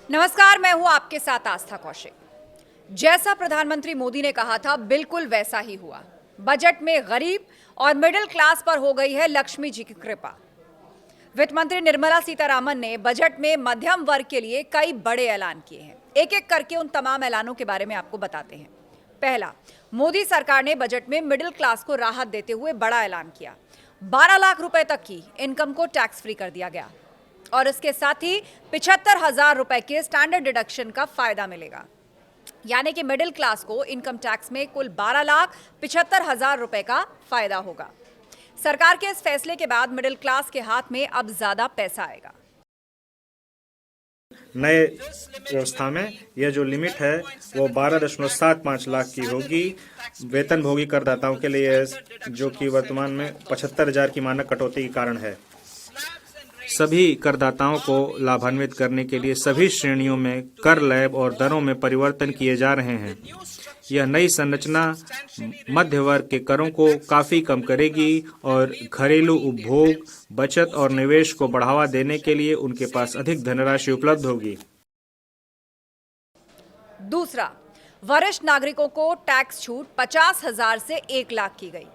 नमस्कार, मैं हूं आपके साथ आस्था कौशिक। जैसा प्रधानमंत्री मोदी ने कहा था, बिल्कुल वैसा ही हुआ। बजट में गरीब और मिडिल क्लास पर हो गई है लक्ष्मी जी की कृपा। वित्त मंत्री निर्मला सीतारामन ने बजट में मध्यम वर्ग के लिए कई बड़े ऐलान किए हैं। एक एक करके उन तमाम ऐलानों के बारे में आपको बताते हैं। पहला, मोदी सरकार ने बजट में मिडिल क्लास को राहत देते हुए बड़ा ऐलान किया। 12 लाख रुपए तक की इनकम को टैक्स फ्री कर दिया गया और इसके साथ ही 75,000 रुपए के स्टैंडर्ड डिडक्शन का फायदा मिलेगा। यानी कि मिडिल क्लास को इनकम टैक्स में कुल 12,75,000 रुपए का फायदा होगा। सरकार के इस फैसले के बाद मिडिल क्लास के हाथ में अब ज्यादा पैसा आएगा। नए व्यवस्था में यह जो लिमिट है वो 12.75 लाख की होगी वेतनभोगी करदाताओं के लिए, जो कि वर्तमान में 75,000 की मानक कटौती के कारण है। सभी करदाताओं को लाभान्वित करने के लिए सभी श्रेणियों में कर लैब और दरों में परिवर्तन किए जा रहे हैं। यह नई संरचना मध्य वर्ग के करों को काफी कम करेगी और घरेलू उपभोग, बचत और निवेश को बढ़ावा देने के लिए उनके पास अधिक धनराशि उपलब्ध होगी। दूसरा, वरिष्ठ नागरिकों को टैक्स छूट 50,000 से 1 लाख की गई।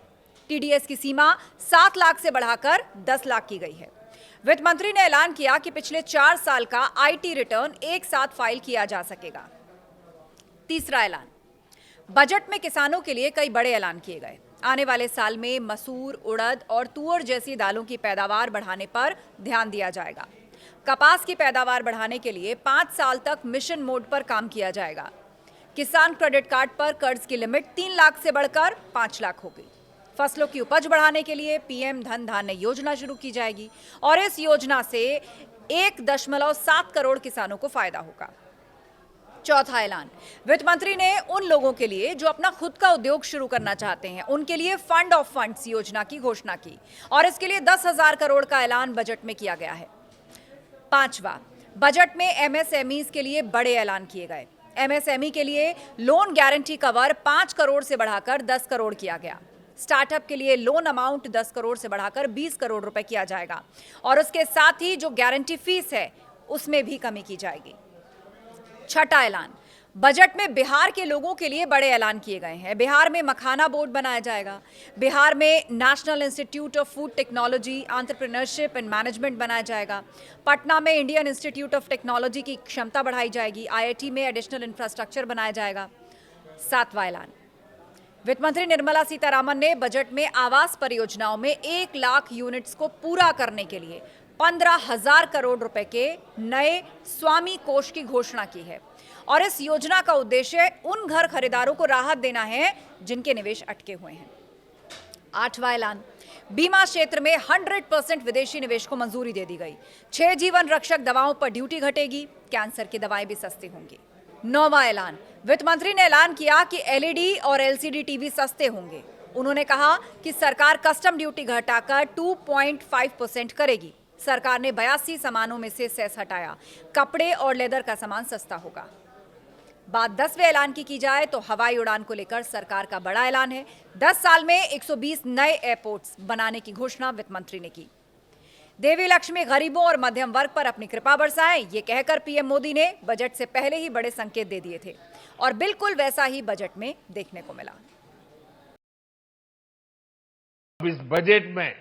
टीडीएस की सीमा 7 लाख से बढ़ाकर 10 लाख की गई है। वित्त मंत्री ने ऐलान किया कि पिछले 4 साल का आईटी रिटर्न एक साथ फाइल किया जा सकेगा। तीसरा ऐलान, बजट में किसानों के लिए कई बड़े ऐलान किए गए। आने वाले साल में मसूर, उड़द और तुअर जैसी दालों की पैदावार बढ़ाने पर ध्यान दिया जाएगा। कपास की पैदावार बढ़ाने के लिए 5 साल तक मिशन मोड पर काम किया जाएगा। किसान क्रेडिट कार्ड पर कर्ज की लिमिट 3 लाख से बढ़कर 5 लाख होगी। फसलों की उपज बढ़ाने के लिए पीएम धन धान्य योजना शुरू की जाएगी और इस योजना से 1.7 करोड़ किसानों को फायदा होगा। चौथा ऐलान, वित्त मंत्री ने उन लोगों के लिए जो अपना खुद का उद्योग शुरू करना चाहते हैं, उनके लिए फंड ऑफ फंड्स योजना की घोषणा की और इसके लिए 10,000 करोड़ का ऐलान बजट में किया गया है। पांचवा, बजट में एमएसएमईज के लिए बड़े ऐलान किए गए। एमएसएमई के लिए लोन गारंटी कवर 5 करोड़ से बढ़ाकर 10 करोड़ किया गया। स्टार्टअप के लिए लोन अमाउंट 10 करोड़ से बढ़ाकर 20 करोड़ रुपए किया जाएगा और उसके साथ ही जो गारंटी फीस है उसमें भी कमी की जाएगी। छठा ऐलान, बजट में बिहार के लोगों के लिए बड़े ऐलान किए गए हैं। बिहार में मखाना बोर्ड बनाया जाएगा। बिहार में national institute of food technology, entrepreneurship and management बनाया जाएगा। पटना में इंडियन इंस्टीट्यूट ऑफ टेक्नोलॉजी की क्षमता बढ़ाई जाएगी। आईआईटी में एडिशनल इंफ्रास्ट्रक्चर बनाया जाएगा। सातवां ऐलान, वित्त मंत्री निर्मला सीतारामन ने बजट में आवास परियोजनाओं में 1 लाख यूनिट्स को पूरा करने के लिए 15,000 करोड़ रुपए के नए स्वामी कोष की घोषणा की है और इस योजना का उद्देश्य उन घर खरीदारों को राहत देना है जिनके निवेश अटके हुए हैं। आठवां ऐलान, बीमा क्षेत्र में 100% विदेशी निवेश को मंजूरी दे दी गई। 6 जीवन रक्षक दवाओं पर ड्यूटी घटेगी। कैंसर की दवाएं भी सस्ती होंगी। नौवां ऐलान, वित्त मंत्री ने ऐलान किया कि एलईडी और एलसीडी टीवी सस्ते होंगे। उन्होंने कहा कि सरकार कस्टम ड्यूटी घटाकर 2.5% करेगी। सरकार ने 82 सामानों में से सेस हटाया। कपड़े और लेदर का सामान सस्ता होगा। बात 10वें ऐलान की जाए तो हवाई उड़ान को लेकर सरकार का बड़ा ऐलान है। 10 साल में 120 नए एयरपोर्ट्स बनाने की घोषणा वित्त मंत्री ने की। देवी लक्ष्मी गरीबों और मध्यम वर्ग पर अपनी कृपा बरसाए, ये कहकर पीएम मोदी ने बजट से पहले ही बड़े संकेत दे दिए थे और बिल्कुल वैसा ही बजट में देखने को मिला। इस बजट में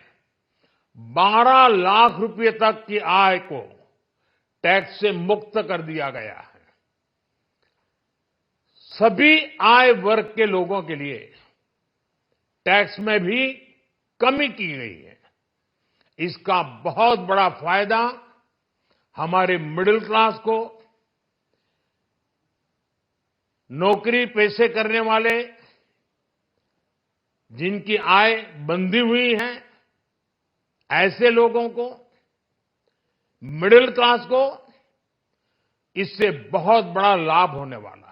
12 लाख रुपए तक की आय को टैक्स से मुक्त कर दिया गया है। सभी आय वर्ग के लोगों के लिए टैक्स में भी कमी की गई है। इसका बहुत बड़ा फायदा हमारे मिडिल क्लास को, नौकरी पेशे करने वाले जिनकी आय बंधी हुई है, ऐसे लोगों को, मिडिल क्लास को इससे बहुत बड़ा लाभ होने वाला है।